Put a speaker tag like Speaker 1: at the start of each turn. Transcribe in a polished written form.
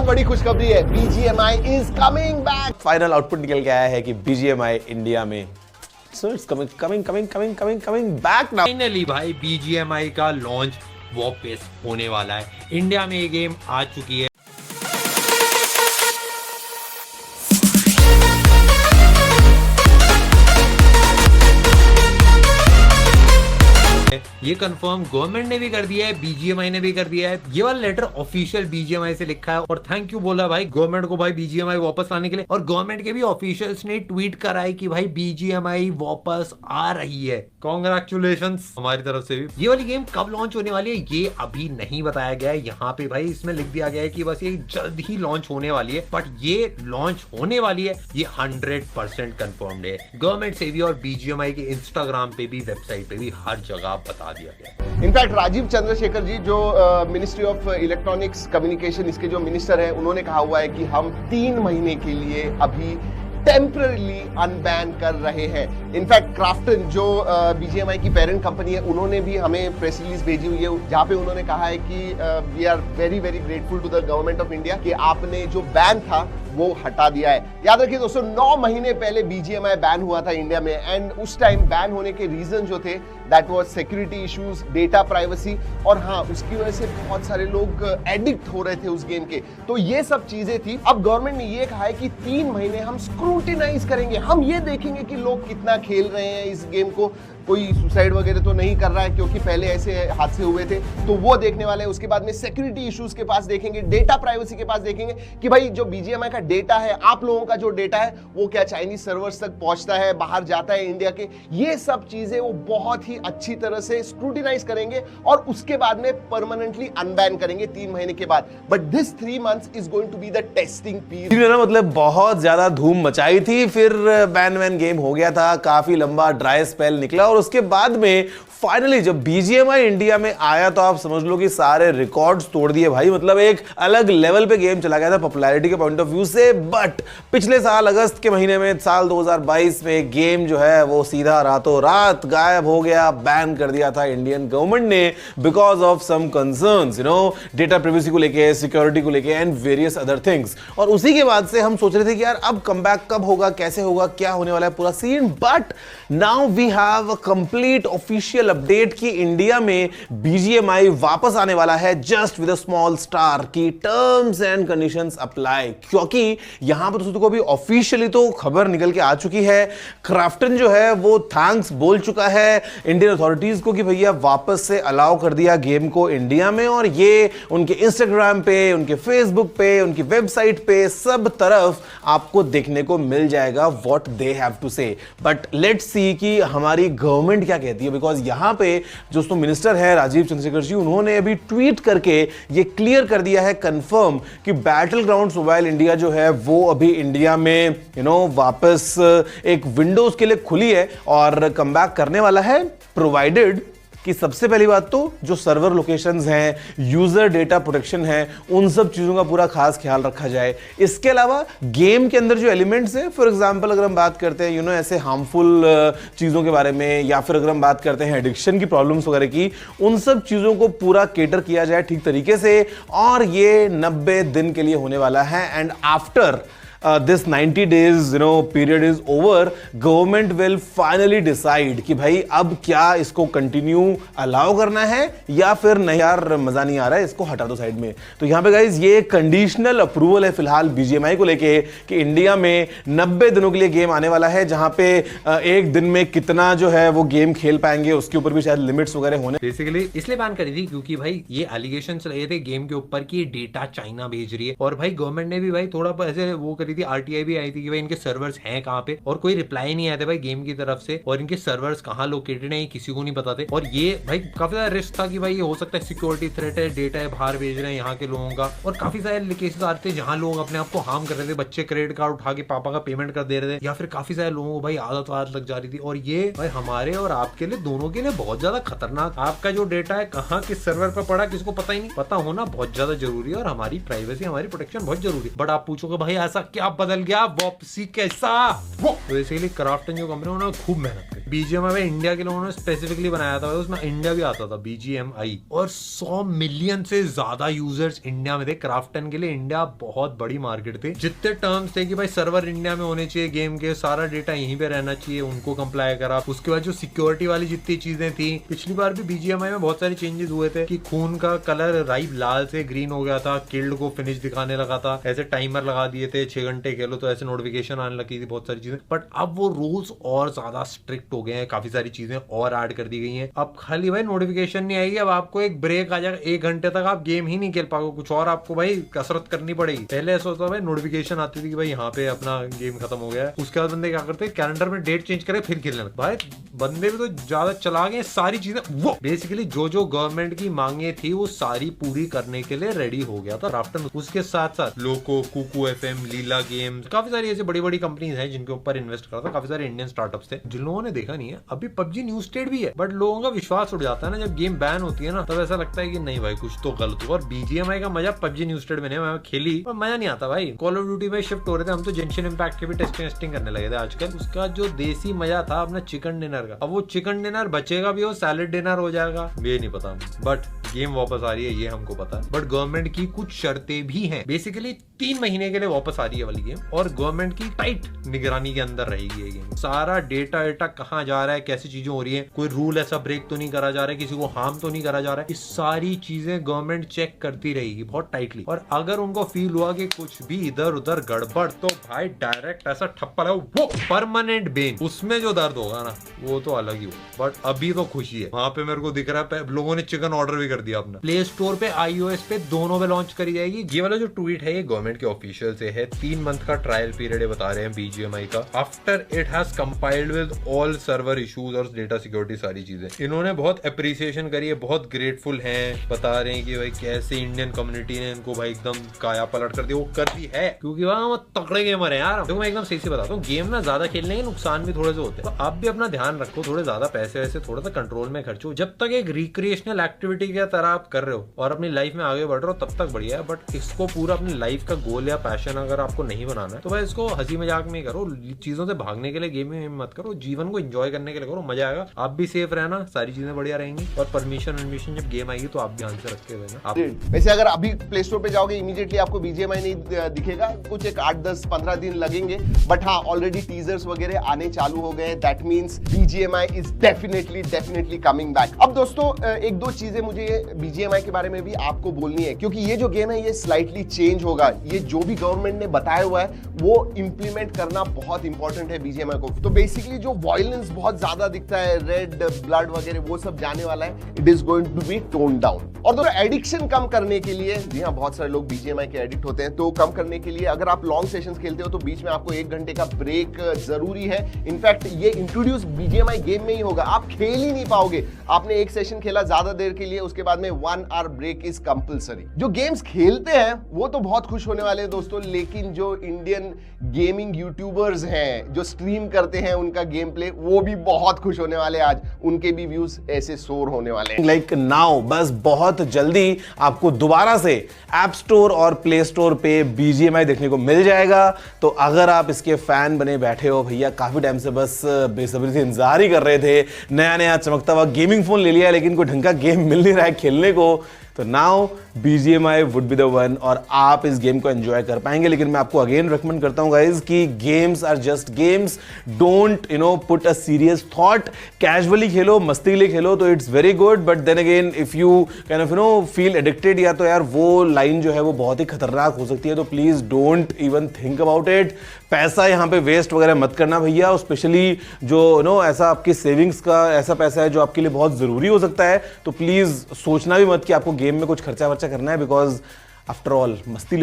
Speaker 1: बहुत बड़ी खुशखबरी है, BGMI is coming back.
Speaker 2: Final output निकल के आया है कि BGMI इंडिया में coming back now।
Speaker 3: फाइनली भाई BGMI का लॉन्च वापस होने वाला है। इंडिया में ये गेम आ चुकी है। ये कंफर्म गवर्नमेंट ने भी कर दिया है, BGMI ने भी कर दिया है। ये वाला लेटर ऑफिशियल BGMI से लिखा है और थैंक यू बोला भाई गवर्नमेंट को भाई BGMI वापस लाने के लिए। और गवर्नमेंट के भी ऑफिशियल्स ने ट्वीट करा है कि भाई BGMI वापस आ रही है। कांग्रेचुलेशंस हमारी तरफ से भी। ये वाली गेम कब लॉन्च होने वाली है ये अभी नहीं बताया गया है। यहाँ पे भाई इसमें लिख दिया गया है कि बस ये जल्द ही लॉन्च होने वाली है, बट ये लॉन्च होने वाली है ये 100% कंफर्म्ड है। गवर्नमेंट से भी और BGMI के इंस्टाग्राम पे भी, वेबसाइट पे भी हर जगह बता दिया गया।
Speaker 1: इनफैक्ट राजीव चंद्रशेखर जी जो मिनिस्ट्री ऑफ इलेक्ट्रॉनिक्स कम्युनिकेशन इसके जो मिनिस्टर हैं, उन्होंने कहा हुआ है कि हम 3 महीने के लिए अभी टेम्पररी अनबैन कर रहे हैं। इनफैक्ट क्राफ्टन जो BGMI की पेरेंट कंपनी है, उन्होंने भी हमें प्रेस रिलीज भेजी हुई है जहां पे उन्होंने कहा है कि we are very very grateful to the government of India कि आपने जो बैन था वो हटा दिया है। याद रखिए दोस्तों, 9 महीने पहले BGMI बैन हुआ था इंडिया में एंड उस टाइम बैन होने के रीजन जो थे that was security issues, data privacy, और हाँ उसकी वजह से बहुत सारे लोग एडिक्ट हो रहे थे उस गेम के। तो ये सब चीजें थी। अब गवर्नमेंट ने ये कहा है कि 3 महीने हम स्क्रूटिनाइज करेंगे, हम ये देखेंगे कि लोग कितना खेल रहे हैं इस गेम को, कोई सुसाइड वगैरह तो नहीं कर रहा है क्योंकि पहले ऐसे हादसे हुए थे, तो वो देखने वाले हैं। उसके बाद में सिक्योरिटी इश्यूज के पास देखेंगे, डेटा प्राइवेसी के पास देखेंगे कि भाई जो BGMI का डेटा है, आप लोगों का जो डेटा है वो क्या चाइनीज सर्वर्स तक पहुंचता है, बाहर जाता है इंडिया के, ये सब चीजें वो बहुत ही अच्छी तरह से स्क्रूटिनाइज करेंगे और उसके बाद में परमानेंटली अनबैन करेंगे 3 महीने के बाद। But this 3 months is going to be the testing period.
Speaker 2: मतलब बहुत ज्यादा धूम मचाई थी, फिर बैन वैन गेम हो गया था, काफी लंबा ड्राई स्पेल निकला और उसके बाद में फाइनली जब BGMI इंडिया में आया तो आप समझ लो कि सारे रिकॉर्ड्स तोड़ दिए भाई। मतलब एक अलग लेवल पे गेम चला गया था पॉपुलैरिटी के पॉइंट ऑफ व्यू से। बट पिछले साल अगस्त के महीने में, साल 2022 में, गेम जो है वो सीधा रातों रात गायब हो गया, बैन कर दिया था इंडियन गवर्नमेंट ने because of some concerns, data privacy को लेके, सिक्योरिटी को लेके एंड वेरियस अदर थिंग्स। और उसी के बाद से हम सोच रहे थे कि यार अब कमबैक कब होगा, कैसे होगा, क्या होने वाला है पूरा scene. But now we have a complete official update कि इंडिया में BGMI वापस आने वाला है just with a small star की टर्म्स एंड कंडीशंस अप्लाई। क्योंकि यहां पर दोस्तों को भी ऑफिशियली तो खबर निकल के आ चुकी है, क्राफ्टन जो है वो थैंक्स बोल चुका है इंडियन अथॉरिटीज को कि भैया वापस से अलाउ कर दिया गेम को इंडिया में। और ये उनके इंस्टाग्राम पे, उनके फेसबुक पे, उनकी वेबसाइट पे सब तरफ आपको देखने को मिल जाएगा व्हाट दे हैव टू से। बट लेट्स सी कि हमारी गवर्नमेंट क्या कहती है, बिकॉज यहां पे जो मिनिस्टर है राजीव चंद्रशेखर जी, उन्होंने अभी ट्वीट करके ये क्लियर कर दिया है कंफर्म कि बैटल ग्राउंड्स मोबाइल इंडिया जो है वो अभी इंडिया में वापस एक विंडोज के लिए खुली है और कमबैक करने वाला है, प्रोवाइडेड कि सबसे पहली बात तो जो सर्वर लोकेशंस हैं, यूजर डेटा प्रोटेक्शन है, उन सब चीजों का पूरा खास ख्याल रखा जाए। इसके अलावा गेम के अंदर जो एलिमेंट्स हैं, फॉर एग्जांपल अगर हम बात करते हैं ऐसे हार्मफुल चीजों के बारे में, या फिर अगर हम बात करते हैं एडिक्शन की प्रॉब्लम्स वगैरह की, उन सब चीजों को पूरा केटर किया जाए ठीक तरीके से। और ये 90 दिन के लिए होने वाला है and after this 90 days period is over, government will finally decide कि भाई अब क्या इसको कंटिन्यू अलाउ करना है या फिर नहीं, यार मजा नहीं आ रहा है, इसको हटा दो साइड में। तो यहां पे गाइज ये कंडीशनल अप्रूवल है फिलहाल BGMI को लेके कि इंडिया में 90 दिनों के लिए गेम आने वाला है, जहां पे एक दिन में कितना जो है वो गेम खेल पाएंगे उसके ऊपर भी शायद लिमिट्स वगैरह होने।
Speaker 3: बेसिकली इसलिए बैन करी थी क्योंकि भाई ये एलिगेशन लगे थे गेम के ऊपर कि डेटा चाइना भेज रही है, और भाई गवर्नमेंट ने भी भाई थोड़ा ऐसे वो करी थी, RTI भी आई थी कि भाई इनके सर्वर्स हैं कहाँ पे, और कोई रिप्लाई नहीं आया था भाई गेम की तरफ से, और इनके सर्वर्स कहाँ लोकेटेड है किसी को नहीं पता थे। और ये भाई काफी ज्यादा रिस्क था कि भाई ये हो सकता है सिक्योरिटी थ्रेट है, डेटा है बाहर भेज रहे हैं यहाँ के लोगों का, और काफी सारे केसेस आते थे जहाँ लोग अपने आप को हार्म कर रहे थे, बच्चे क्रेडिट कार्ड उठा के पापा का पेमेंट कर दे रहे थे, या फिर काफी सारे लोगों को भाई आदत लग जा रही थी। और ये भाई हमारे और आपके लिए, दोनों के लिए बहुत ज्यादा खतरनाक। आपका जो डेटा है कहाँ किस सर्वर पर पड़ा किसको पता ही नहीं, पता होना बहुत ज्यादा जरूरी है, और हमारी प्राइवेसी, हमारी प्रोटेक्शन बहुत जरूरी है। बट आप पूछोगे भाई ऐसा क्या बदल गया, वापसी कैसा? तो बेसिकली क्राफ्टन जो कंपनी उन्होंने खूब मेहनत की। BGMI में इंडिया के लोगों ने स्पेसिफिकली बनाया था, उसमें इंडिया भी आता था BGMI, और 100 मिलियन से ज्यादा यूजर्स इंडिया में थे। क्राफ्टन के लिए इंडिया बहुत बड़ी मार्केट थी। जितने टर्म्स थे कि भाई सर्वर इंडिया में होने चाहिए, गेम के सारा डेटा यहीं पे रहना चाहिए, उनको कंप्लाई करा। उसके बाद जो सिक्योरिटी वाली जितनी चीजें थी, पिछली बार भी BGMI में बहुत सारे चेंजेस हुए थे कि खून का कलर राइट लाल से ग्रीन हो गया था, किल्ड को फिनिश दिखाने लगा था, ऐसे टाइमर लगा दिए थे 6 घंटे खेलो तो ऐसे नोटिफिकेशन आने लगी थी, बहुत सारी चीजें। बट अब वो रूल्स और ज्यादा स्ट्रिक्ट हो गए हैं, काफी सारी चीजें और ऐड कर दी गई हैं। अब खाली भाई नोटिफिकेशन नहीं आएगी, अब आपको एक ब्रेक आ जाएगा, 1 घंटे तक आप गेम ही नहीं खेल पाओगे, कुछ और आपको भाई कसरत करनी पड़ेगी। पहले ऐसा होता है भाई नोटिफिकेशन आती थी कि भाई यहाँ पे अपना गेम खत्म हो गया है, उसके बाद बंदे क्या करते हैं, कैलेंडर में डेट चेंज करे फिर खेलने लगते। भाई बंदे भी तो ज्यादा चला गए, सारी चीजें वो बेसिकली जो गवर्नमेंट की मांगे थी वो सारी पूरी करने के लिए रेडी हो गया था क्राफ्टन। उसके साथ साथ लोको, कुकू FM, लीला गेम्स, काफी सारी ऐसी बड़ी बड़ी कंपनीज हैं जिनके ऊपर इन्वेस्ट करा था। काफी सारे इंडियन स्टार्टअप्स थे जिन लोगों ने देखा नहीं है। अभी PUBG न्यू स्टेट भी है, बट लोगों का विश्वास उठ जाता है ना जब गेम बैन होती है ना, तब ऐसा लगता है कि नहीं भाई कुछ तो गलत हुआ। और BGMI का मजा PUBG न्यू स्टेट में नहीं, मैं खेली पर मजा नहीं आता भाई। कॉल ऑफ ड्यूटी में शिफ्ट हो रहे थे हम, तो जेंशिन इंपैक्ट के भी टेस्टिंग करने लगे थे आजकल। उसका जो देसी मजा था अपना चिकन डिनर का, अब वो चिकन डिनर बचेगा भी, वो सैलेड डिनर हो जाएगा, ये नहीं पता। बट गेम वापस आ रही है ये हमको पता है। बट गवर्नमेंट की कुछ शर्तें भी हैं। बेसिकली 3 महीने के लिए वापस आ रही है वाली गेम, और गवर्नमेंट की टाइट निगरानी के अंदर रहेगी ये गेम। सारा डेटा कहाँ जा रहा है, कैसी चीजें हो रही है, कोई रूल ऐसा ब्रेक तो नहीं करा जा रहा है, किसी को हार्म तो नहीं करा जा रहा है, इस सारी चीजें गवर्नमेंट चेक करती रहेगी बहुत टाइटली। और अगर उनको फील हुआ कि कुछ भी इधर उधर गड़बड़, तो भाई डायरेक्ट ऐसा ठप्पा लगा, वो परमानेंट बेन, उसमें जो दर्द होगा ना वो तो अलग ही हो। बट अभी तो खुशी है, वहां पे मेरे को दिख रहा है लोगों ने चिकन ऑर्डर भी कर दिया अपना। प्ले स्टोर पे, iOS पे, दोनों पे लॉन्च करी जाएगी। ये वाला जो ट्वीट है ये गवर्नमेंट के ऑफिशियल से है। 3 मंथ का ट्रायल पीरियड बता रहे हैं BGMI का। After it has compiled with all server issues और डेटा सिक्योरिटी सारी चीजें। इन्होंने बहुत अप्रिसिएशन करी है, बहुत ग्रेटफुल हैं, बता रहे हैं कि भाई कैसे इंडियन कम्युनिटी ने इनको भाई एकदम काया पलट कर दी। वो करती है क्योंकि वहां तगड़े गेमर है यार। तो मैं एकदम सही से बताता हूँ, गेम ना ज्यादा खेलने के नुकसान भी थोड़े से होते हैं, तो आप भी अपना ध्यान रखो, थोड़े ज्यादा पैसे वैसे थोड़ा सा कंट्रोल में खर्चो। जब तक एक रिक्रिएशनल एक्टिविटी की तरह आप कर रहे हो और अपनी लाइफ में आगे बढ़ रहे हो तब तक बढ़िया है। बट इसको पूरा अपनी लाइफ का गोल या पैशन अगर आपको नहीं बनाना है तो भाई इसको हंसी मजाक में करो, चीजों से भागने के लिए गेम में मत करो, जीवन को एंजॉय करने के लिए करो, मजा आएगा। आप भी सेफ रहना, सारी चीजें बढ़िया रहेंगी। और परमिशन जब गेम आएगी तो आप ध्यान से रख के रहना।
Speaker 1: वैसे अगर अभी प्ले स्टोर पे जाओगे इमीडिएटली आपको BGMI नहीं दिखेगा, कुछ एक 8, 10, 15 दिन लगेंगे। बट हाँ, ऑलरेडी टीजर्स वगैरह आने चालू हो गए। That means BGMI is definitely coming back. अब दोस्तों 1-2 चीजें मुझे BGMI के बारे में भी आपको बोलनी है, क्योंकि ये जो गेम है ये स्लाइटली चेंज होगा। ये जो भी गवर्नमेंट ने बताया हुआ है वो इंप्लीमेंट करना बहुत इंपॉर्टेंट है BGMI को। तो बेसिकली जो वायलेंस बहुत ज्यादा दिखता है, रेड ब्लड वगैरह, वो सब जाने वाला है। It is going to be tone down. और दोस्तों एडिक्शन कम करने के लिए, जी हाँ बहुत सारे लोग BGMI के एडिक्ट होते हैं, तो कम करने के लिए अगर आप लॉन्ग सेशंस खेलते हो तो बीच में आपको 1 घंटे का ब्रेक जरूरी है। इनफैक्ट ये इंट्रोड्यूस BGMI गेम में ही होगा, आप खेल ही नहीं पाओगे। आपने एक सेशन खेला ज्यादा देर के लिए, उसके बाद में 1 आवर ब्रेक इज कंपलसरी। जो गेम्स खेलते हैं वो तो बहुत खुश होने वाले हैं दोस्तों, लेकिन जो इंडियन गेमिंग यूट्यूबर्स हैं जो स्ट्रीम करते हैं उनका गेम प्ले, वो भी बहुत खुश होने वाले हैं। आज उनके भी व्यूज ऐसे सोर होने वाले हैं।
Speaker 2: लाइक नाउ, बस बहुत जल्दी आपको दोबारा से ऐप स्टोर और प्ले स्टोर पे BGMI देखने को मिल जाएगा। तो अगर आप इसके फैन बने बैठे हो, भैया काफी टाइम से बस बेसब्री से इंतजार ही कर रहे थे, नया चमकता हुआ गेमिंग फोन ले लिया लेकिन कोई ढंग का गेम मिल नहीं रहा है खेलने को, तो now BGMI would be the one और आप इस गेम को एंजॉय कर पाएंगे। लेकिन मैं आपको अगेन रिकमेंड करता हूं गाइज कि games are just games, don't put a serious thought, casually खेलो, मस्ती के लिए खेलो तो it's very good. But then again if you kind of feel addicted, या तो यार वो लाइन जो है वो बहुत ही खतरनाक हो सकती है, तो please don't even think about it. पैसा यहाँ पे वेस्ट वगैरह मत करना भैया, स्पेशली जो ऐसा आपकी सेविंग्स का ऐसा पैसा है जो आपके लिए बहुत जरूरी हो सकता है, तो प्लीज सोचना भी मत कि आपको गेम में कुछ खर्चा वर्चा करना है, बिकॉज आफ्टर ऑल मस्ती ले